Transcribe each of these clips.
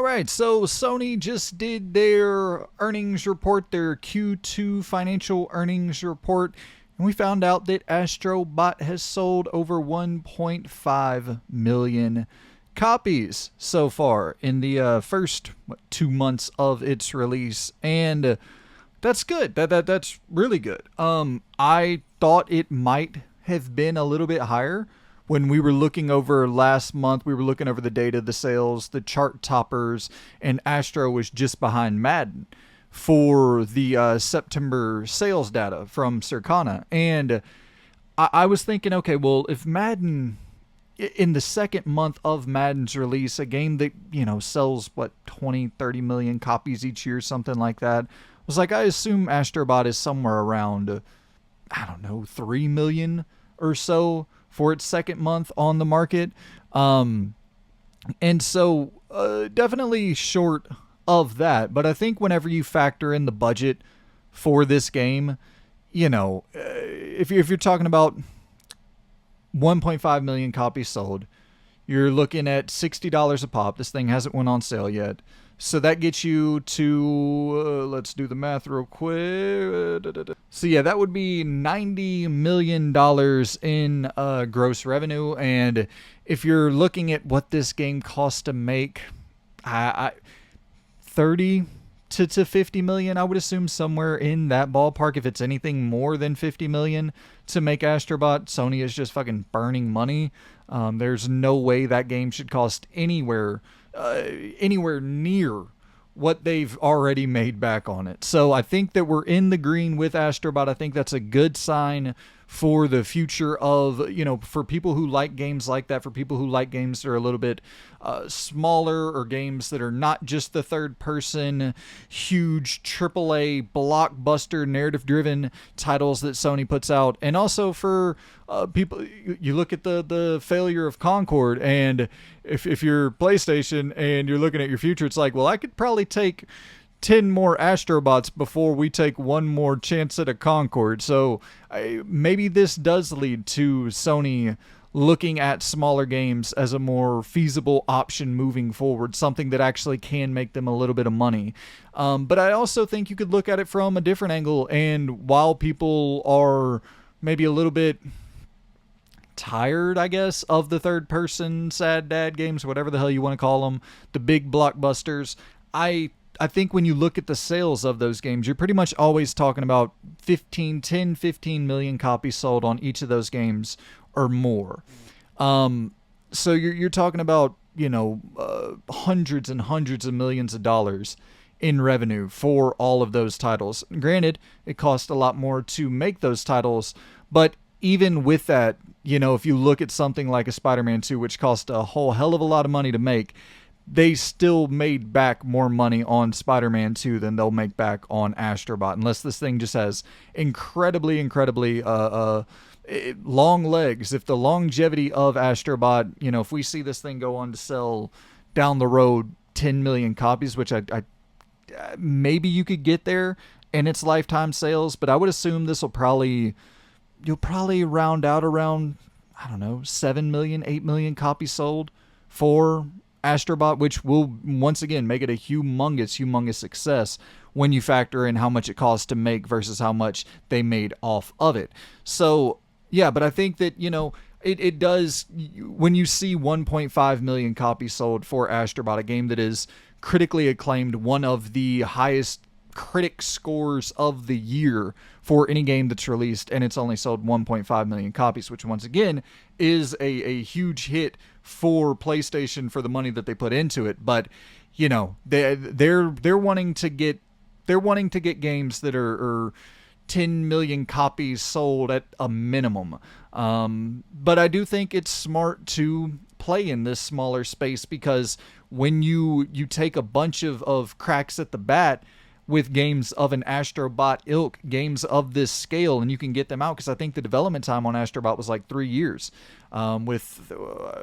All right, so Sony just did their earnings report, their Q2 financial earnings report, and we found out that Astro Bot has sold over 1.5 million copies so far in the first 2 months of its release, and that's good. That's really good. I thought it might have been a little bit higher when we were looking over last month. We were looking over the data, the sales, the chart toppers, and Astro was just behind Madden for the September sales data from Circana. And I was thinking, okay, well, if Madden, in the second month of Madden's release, a game that, sells, 20, 30 million copies each year, something like that, was like, I assume Astrobot is somewhere around, I don't know, 3 million or so for its second month on the market. And so definitely short of that. But I think whenever you factor in the budget for this game, if you're talking about 1.5 million copies sold, you're looking at $60 a pop. This thing hasn't went on sale yet. So that gets you to, let's do the math real quick. So yeah, that would be $90 million in gross revenue. And if you're looking at what this game costs to make, 30 to 50 million, I would assume somewhere in that ballpark. If it's anything more than 50 million to make Astrobot, Sony is just fucking burning money. There's no way that game should cost anywhere near what they've already made back on it. So I think that we're in the green with Astrobot. I think that's a good sign for the future of, for people who like games like that, for people who like games that are a little bit smaller, or games that are not just the third person, huge AAA blockbuster narrative driven titles that Sony puts out. And also for people, you look at the failure of Concord, and if you're PlayStation and you're looking at your future, it's like, well, I could probably take 10 more Astrobots before we take one more chance at a Concord. So maybe this does lead to Sony looking at smaller games as a more feasible option moving forward, something that actually can make them a little bit of money. But I also think you could look at it from a different angle, and while people are maybe a little bit tired, I guess, of the third person sad dad games, whatever the hell you want to call them, the big blockbusters, I think when you look at the sales of those games, you're pretty much always talking about 15 million copies sold on each of those games or more. So you're talking about, hundreds and hundreds of millions of dollars in revenue for all of those titles. Granted, it cost a lot more to make those titles, but even with that, if you look at something like a Spider-Man 2, which cost a whole hell of a lot of money to make, they still made back more money on Spider-Man 2 than they'll make back on Astrobot, unless this thing just has incredibly long legs. If the longevity of Astrobot, if we see this thing go on to sell down the road 10 million copies, which I maybe you could get there in its lifetime sales, but I would assume you'll probably round out around, 7 million, 8 million copies sold for Astrobot, which will once again make it a humongous success when you factor in how much it costs to make versus how much they made off of it. So yeah, but I think that, it does, when you see 1.5 million copies sold for Astrobot, a game that is critically acclaimed, one of the highest critic scores of the year for any game that's released, and it's only sold 1.5 million copies, which once again is a huge hit for PlayStation for the money that they put into it. But they're wanting to get games that are 10 million copies sold at a minimum. But I do think it's smart to play in this smaller space, because when you take a bunch of cracks at the bat, with games of an Astro Bot ilk, games of this scale, and you can get them out, because I think the development time on Astro Bot was like 3 years. With,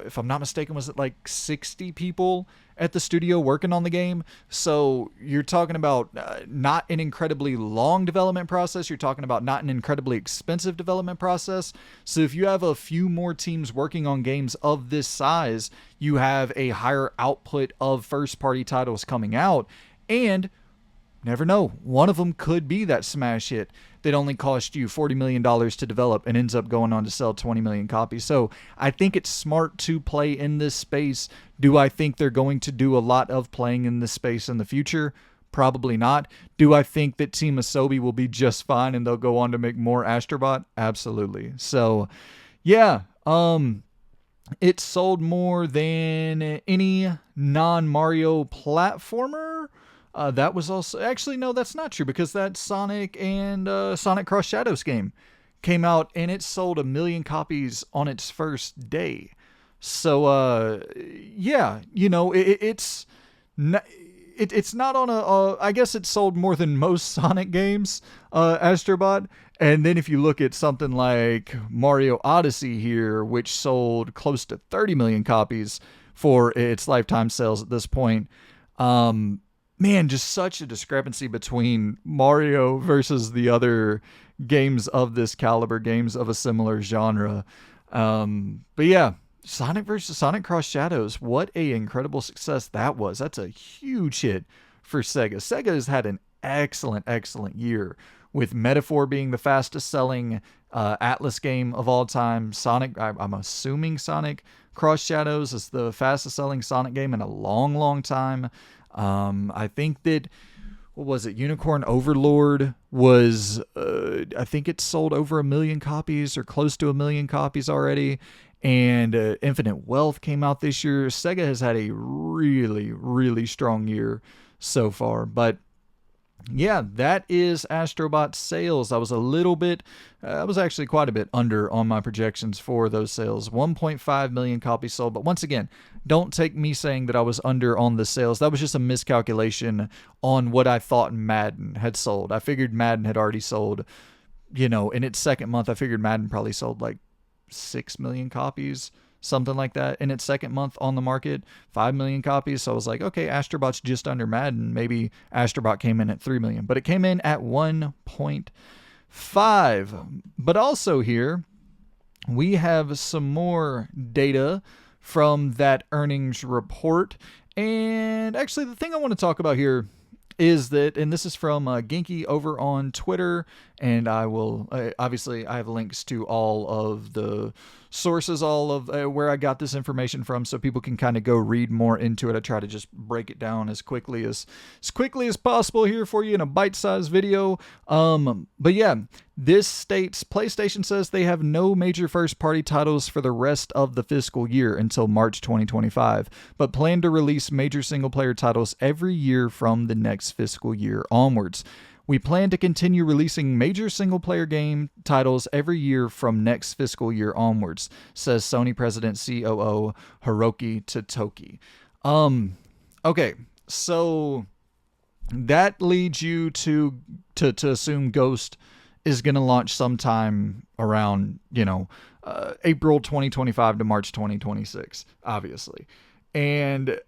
if I'm not mistaken, was it like 60 people at the studio working on the game? So you're talking about not an incredibly long development process. You're talking about not an incredibly expensive development process. So if you have a few more teams working on games of this size, you have a higher output of first-party titles coming out. And never know, one of them could be that smash hit that only cost you $40 million to develop and ends up going on to sell 20 million copies. So I think it's smart to play in this space. Do I think they're going to do a lot of playing in this space in the future? Probably not. Do I think that Team Asobi will be just fine and they'll go on to make more Astro Bot? Absolutely. So yeah, it sold more than any non-Mario platformer. That was also, actually, no, that's not true, because that Sonic and Sonic Cross Shadows game came out and it sold 1 million copies on its first day. So yeah, you know, it's not, it's not on I guess it sold more than most Sonic games, Astro Bot. And then if you look at something like Mario Odyssey here, which sold close to 30 million copies for its lifetime sales at this point, man, just such a discrepancy between Mario versus the other games of this caliber, games of a similar genre. But yeah, Sonic versus Sonic Cross Shadows, what a incredible success that was. That's a huge hit for Sega. Sega has had an excellent year, with Metaphor being the fastest selling Atlas game of all time. Sonic, I'm assuming Sonic Cross Shadows is the fastest selling Sonic game in a long time. I think that, what was it? Unicorn Overlord was, I think it sold over 1 million copies or close to 1 million copies already. And Infinite Wealth came out this year. Sega has had a really strong year so far. But yeah, that is Astro Bot sales. I was actually quite a bit under on my projections for those sales. 1.5 million copies sold. But once again, don't take me saying that I was under on the sales. That was just a miscalculation on what I thought Madden had sold. I figured Madden had already sold, in its second month. I figured Madden probably sold like 6 million copies, something like that, in its second month on the market, 5 million copies. So I was like, okay, Astro Bot's just under Madden. Maybe Astro Bot came in at 3 million, but it came in at 1.5. But also here, we have some more data from that earnings report. And actually, the thing I want to talk about here is that, and this is from Genki over on Twitter, and I will, obviously, I have links to all of the sources, all of where I got this information from, so people can kind of go read more into it. I try to just break it down as quickly as possible here for you in a bite-sized video. But yeah, this states PlayStation says they have no major first-party titles for the rest of the fiscal year until March 2025, but plan to release major single-player titles every year from the next fiscal year onwards. We plan to continue releasing major single-player game titles every year from next fiscal year onwards, says Sony President COO Hiroki Totoki. Okay, so that leads you to assume Ghost is going to launch sometime around, April 2025 to March 2026, obviously. And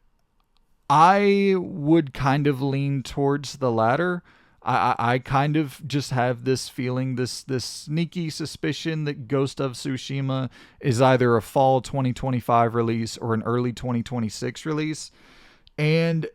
I would kind of lean towards the latter. I kind of just have this feeling, this sneaky suspicion that Ghost of Tsushima is either a fall 2025 release or an early 2026 release. And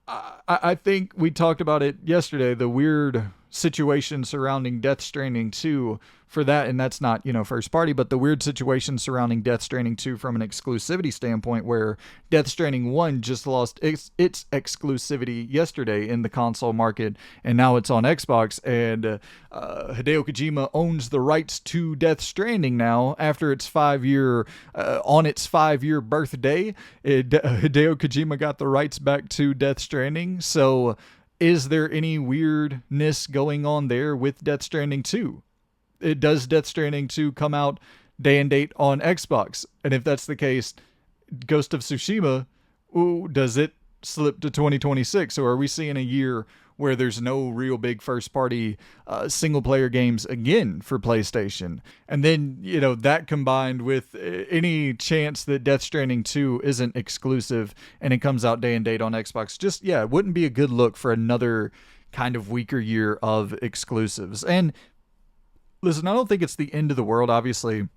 I think we talked about it yesterday, the weird situation surrounding Death Stranding 2 for that, and that's not, first party, but the weird situation surrounding Death Stranding 2 from an exclusivity standpoint, where Death Stranding 1 just lost its exclusivity yesterday in the console market, and now it's on Xbox, and Hideo Kojima owns the rights to Death Stranding now after its 5-year, on its 5-year birthday. Hideo Kojima got the rights back to Death Stranding, so is there any weirdness going on there with Death Stranding 2? Does Death Stranding 2 come out day and date on Xbox? And if that's the case, Ghost of Tsushima, does it slip to 2026? Or are we seeing a year where there's no real big first party single player games again for PlayStation. And then, that combined with any chance that Death Stranding 2 isn't exclusive and it comes out day and date on Xbox, just, it wouldn't be a good look for another kind of weaker year of exclusives. And listen, I don't think it's the end of the world. Obviously,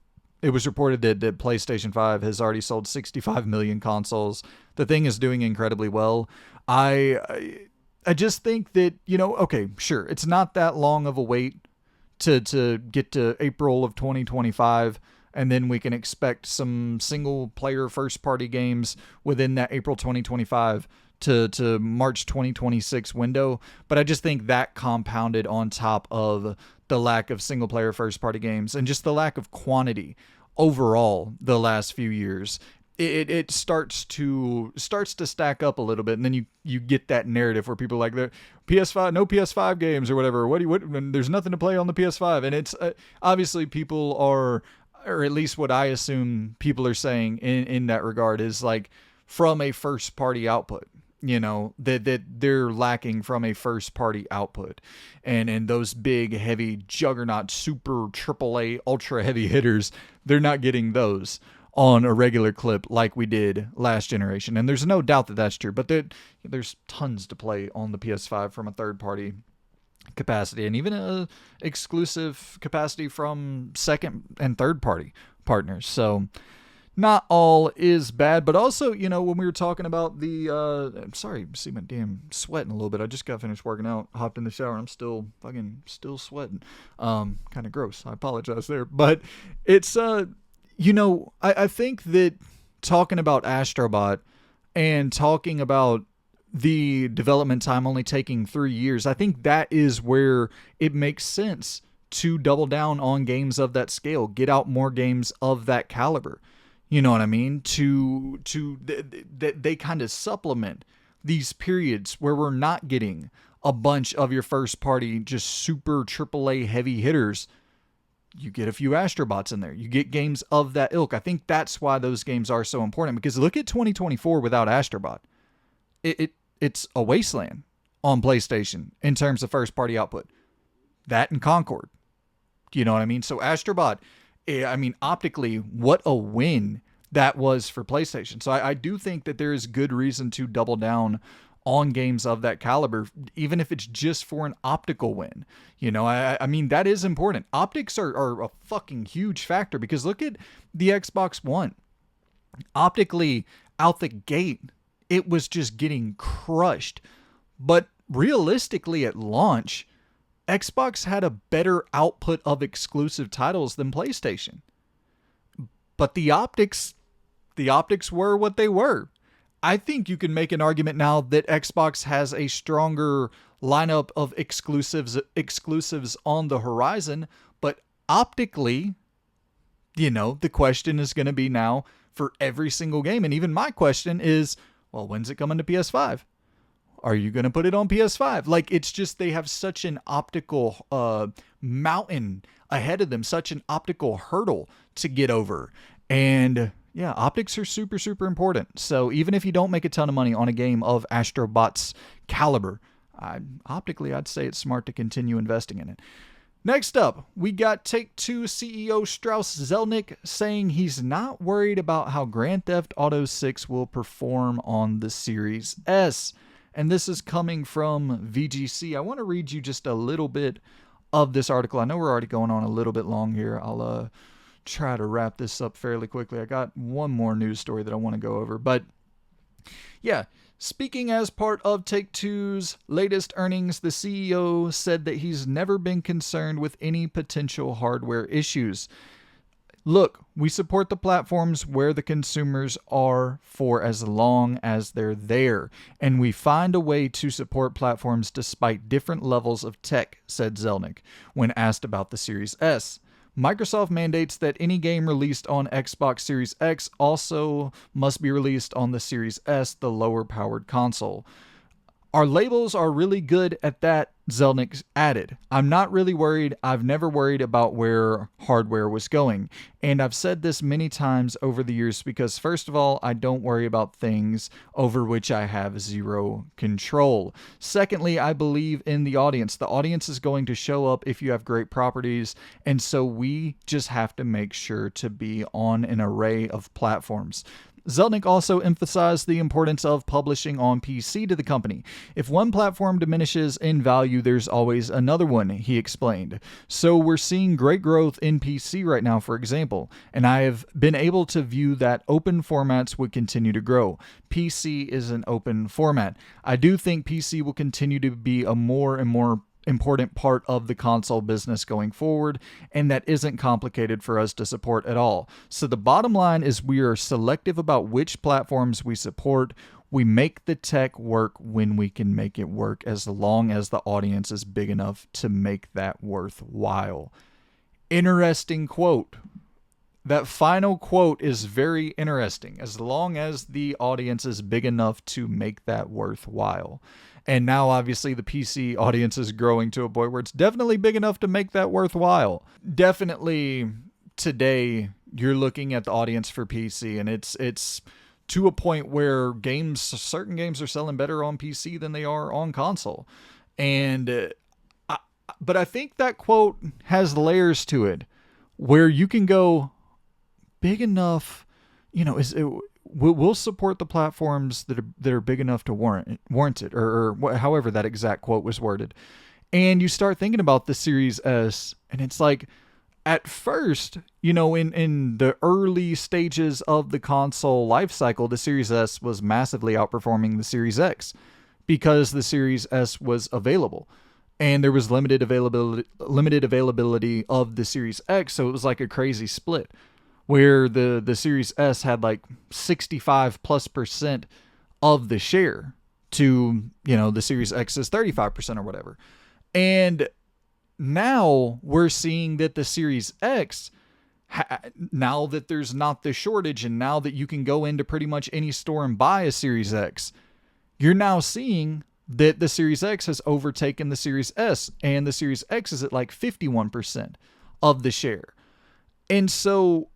it was reported that PlayStation 5 has already sold 65 million consoles. The thing is doing incredibly well. I just think that, okay, sure, it's not that long of a wait to get to April of 2025, and then we can expect some single-player first-party games within that April 2025 to March 2026 window. But I just think that compounded on top of the lack of single-player first-party games and just the lack of quantity overall the last few years, it starts to stack up a little bit, and then you get that narrative where people are like, the PS5, no PS5 games or whatever. What there's nothing to play on the PS5, and it's obviously people are, or at least what I assume people are saying in that regard is like from a first party output. That they're lacking from a first party output, and those big heavy juggernaut super AAA ultra heavy hitters, they're not getting those on a regular clip like we did last generation. And there's no doubt that that's true, but there's tons to play on the PS5 from a third party capacity, and even a exclusive capacity from second and third party partners. So not all is bad, but also, when we were talking about the, I'm sorry, see my damn sweating a little bit. I just got finished working out, hopped in the shower, and I'm still sweating. Kind of gross. I apologize there, but it's, I think that talking about Astro Bot and talking about the development time only taking 3 years, I think that is where it makes sense to double down on games of that scale, get out more games of that caliber. You know what I mean? They kind of supplement these periods where we're not getting a bunch of your first party, just super AAA heavy hitters. You get a few Astro Bots in there. You get games of that ilk. I think that's why those games are so important, because look at 2024 without Astro Bot. It's a wasteland on PlayStation in terms of first party output. That and Concord. You know what I mean? So Astro Bot, optically, what a win that was for PlayStation. So I do think that there is good reason to double down on games of that caliber, even if it's just for an optical win. That is important. Optics are a fucking huge factor, because look at the Xbox One. Optically, out the gate, it was just getting crushed. But realistically, at launch, Xbox had a better output of exclusive titles than PlayStation. But the optics were what they were. I think you can make an argument now that Xbox has a stronger lineup of exclusives on the horizon, but optically, the question is going to be now for every single game. And even my question is, well, when's it coming to PS5? Are you going to put it on PS5? Like, it's just, they have such an optical mountain ahead of them, such an optical hurdle to get over. And yeah, optics are super, super important. So even if you don't make a ton of money on a game of Astro Bot's caliber, optically, I'd say it's smart to continue investing in it. Next up, we got Take-Two CEO Strauss Zelnick saying he's not worried about how Grand Theft Auto 6 will perform on the Series S. And this is coming from VGC. I want to read you just a little bit of this article. I know we're already going on a little bit long here. I'll try to wrap this up fairly quickly. I got one more news story that I want to go over. But yeah, speaking as part of Take-Two's latest earnings, the CEO said that he's never been concerned with any potential hardware issues. Look, we support the platforms where the consumers are for as long as they're there, and we find a way to support platforms despite different levels of tech, said Zelnick, when asked about the Series S. Microsoft mandates that any game released on Xbox Series X also must be released on the Series S, the lower-powered console. Our labels are really good at that, Zelnick added. I'm not really worried. I've never worried about where hardware was going. And I've said this many times over the years because, first of all, I don't worry about things over which I have zero control. Secondly, I believe in the audience. The audience is going to show up if you have great properties. And so we just have to make sure to be on an array of platforms. Zelnick also emphasized the importance of publishing on PC to the company. If one platform diminishes in value, there's always another one, he explained. So we're seeing great growth in PC right now, for example, and I have been able to view that open formats would continue to grow. PC is an open format. I do think PC will continue to be a more and more important part of the console business going forward, and that isn't complicated for us to support at all. So the bottom line is we are selective about which platforms we support. We make the tech work when we can make it work, as long as the audience is big enough to make that worthwhile. Interesting quote. That final quote is very interesting, as long as the audience is big enough to make that worthwhile. And now, obviously, the PC audience is growing to a point where it's definitely big enough to make that worthwhile. Definitely, today, you're looking at the audience for PC, and it's to a point where certain games are selling better on PC than they are on console. But I think that quote has layers to it, where you can go big enough, we'll support the platforms that are big enough to warrant it, or however that exact quote was worded. And you start thinking about the Series S, and it's like, at first, in the early stages of the console life cycle, the Series S was massively outperforming the Series X because the Series S was available. And there was limited availability of the Series X, so it was like a crazy split, where the Series S had like 65+% of the share to, the Series X's 35% or whatever. And now we're seeing that the Series X, now that there's not the shortage, and now that you can go into pretty much any store and buy a Series X, you're now seeing that the Series X has overtaken the Series S, and the Series X is at like 51% of the share. And so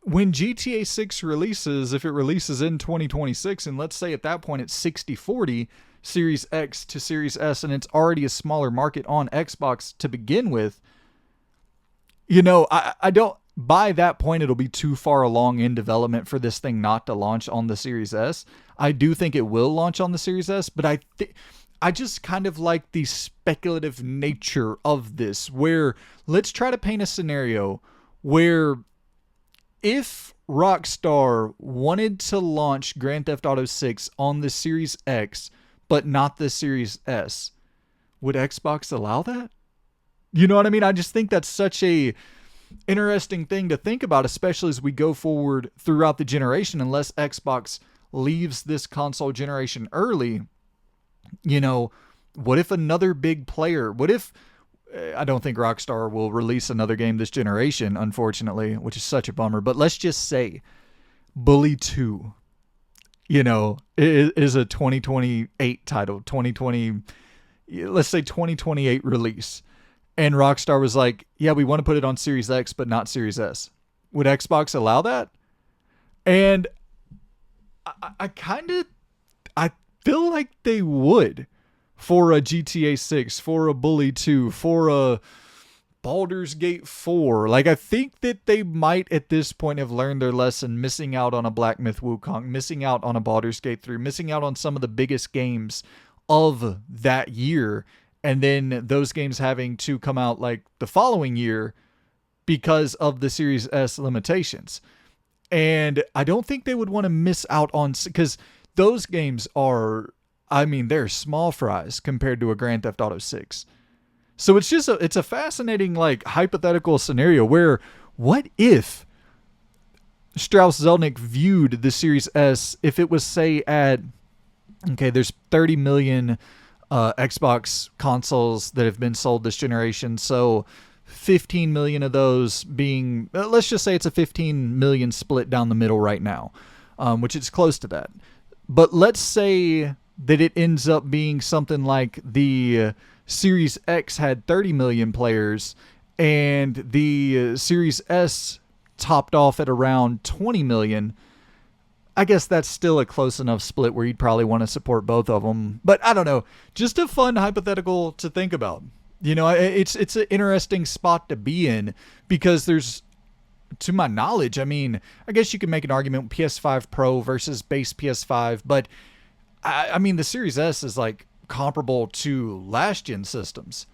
when GTA 6 releases, if it releases in 2026, and let's say at that point it's 60-40 Series X to Series S, and it's already a smaller market on Xbox to begin with, I don't, by that point it'll be too far along in development for this thing not to launch on the Series S. I do think it will launch on the Series S, but I just kind of like the speculative nature of this, where let's try to paint a scenario where if Rockstar wanted to launch Grand Theft Auto 6 on the Series X, but not the Series S, would Xbox allow that? You know what I mean? I just think that's such a interesting thing to think about, especially as we go forward throughout the generation, unless Xbox leaves this console generation early. What if another big player, I don't think Rockstar will release another game this generation, unfortunately, which is such a bummer. But let's just say Bully 2, is a 2028 title, let's say 2028 release. And Rockstar was like, yeah, we want to put it on Series X, but not Series S. Would Xbox allow that? And I feel like they would. For a GTA 6, for a Bully 2, for a Baldur's Gate 4. Like, I think that they might at this point have learned their lesson, missing out on a Black Myth Wukong, missing out on a Baldur's Gate 3, missing out on some of the biggest games of that year, and then those games having to come out like the following year because of the Series S limitations. And I don't think they would want to miss out on, because those games are, they're small fries compared to a Grand Theft Auto 6. So it's a fascinating, hypothetical scenario where, what if Strauss Zelnick viewed the Series S, if it was, say, there's 30 million Xbox consoles that have been sold this generation, so 15 million of those being, let's just say it's a 15 million split down the middle right now, which is close to that. But let's say that it ends up being something like the Series X had 30 million players and the Series S topped off at around 20 million. I guess that's still a close enough split where you'd probably want to support both of them. But I don't know. Just a fun hypothetical to think about. You know, it's an interesting spot to be in because there's, to my knowledge, I mean, I guess you could make an argument PS5 Pro versus base PS5, but I mean, the Series S is like comparable to last gen systems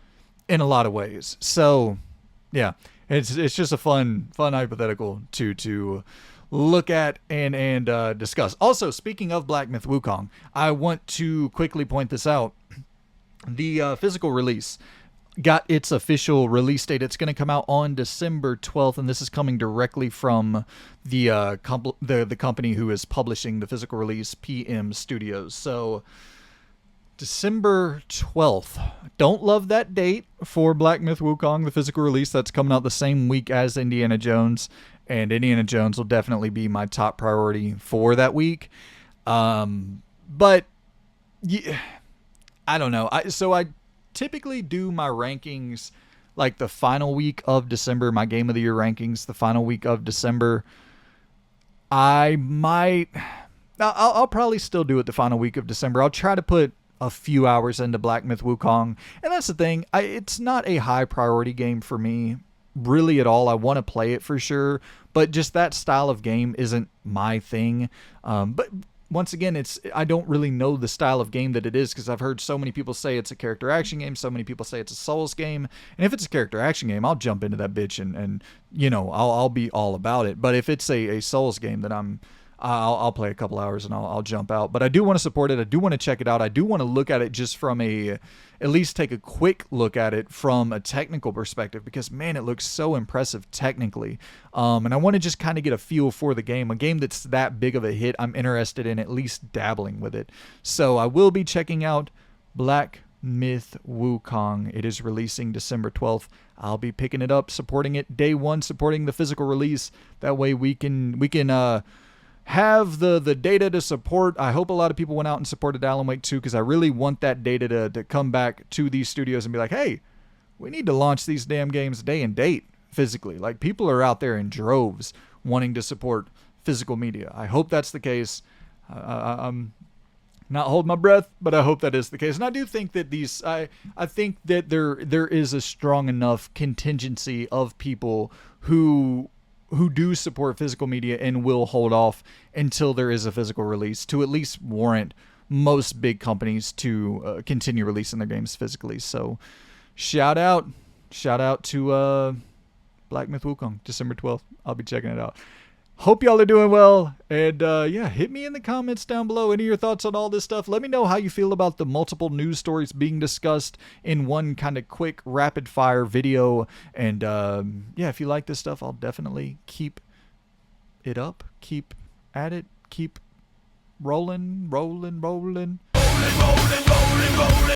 in a lot of ways. So, yeah, it's just a fun hypothetical to look at and discuss. Also, speaking of Black Myth Wukong, I want to quickly point this out. The physical release got its official release date. It's going to come out on December 12th, and this is coming directly from the company who is publishing the physical release, PM Studios. So December 12th. Don't love that date for Black Myth Wukong, the physical release. That's coming out the same week as Indiana Jones, and Indiana Jones will definitely be my top priority for that week. But yeah, I don't know. I typically do my rankings like the final week of December, my game of the year rankings, the final week of December. I'll probably still do it the final week of December. I'll try to put a few hours into Black Myth Wukong. And that's the thing. It's not a high priority game for me really at all. I want to play it for sure, but just that style of game isn't my thing. But once again, I don't really know the style of game that it is because I've heard so many people say it's a character action game. So many people say it's a Souls game. And if it's a character action game, I'll jump into that bitch and you know, I'll be all about it. But if it's a Souls game, then I'll play a couple hours and I'll jump out. But I do want to support it. I do want to check it out. I do want to look at it just from at least take a quick look at it from a technical perspective because, man, it looks so impressive technically. And I want to just kind of get a feel for the game. A game that's that big of a hit, I'm interested in at least dabbling with it. So I will be checking out Black Myth Wukong. It is releasing December 12th. I'll be picking it up, supporting it day one, supporting the physical release. That way we can have the data to support. I hope a lot of people went out and supported Alan Wake 2 because I really want that data to come back to these studios and be like, hey, we need to launch these damn games day and date physically. Like, people are out there in droves wanting to support physical media. I hope that's the case. I'm not holding my breath, but I hope that is the case. And I do think that I think that there is a strong enough contingency of people who do support physical media and will hold off until there is a physical release to at least warrant most big companies to continue releasing their games physically. So shout out to Black Myth Wukong, December 12th. I'll be checking it out. Hope y'all are doing well. And yeah, hit me in the comments down below. Any of your thoughts on all this stuff? Let me know how you feel about the multiple news stories being discussed in one kind of quick rapid fire video. And yeah, if you like this stuff, I'll definitely keep it up, keep at it, keep rolling.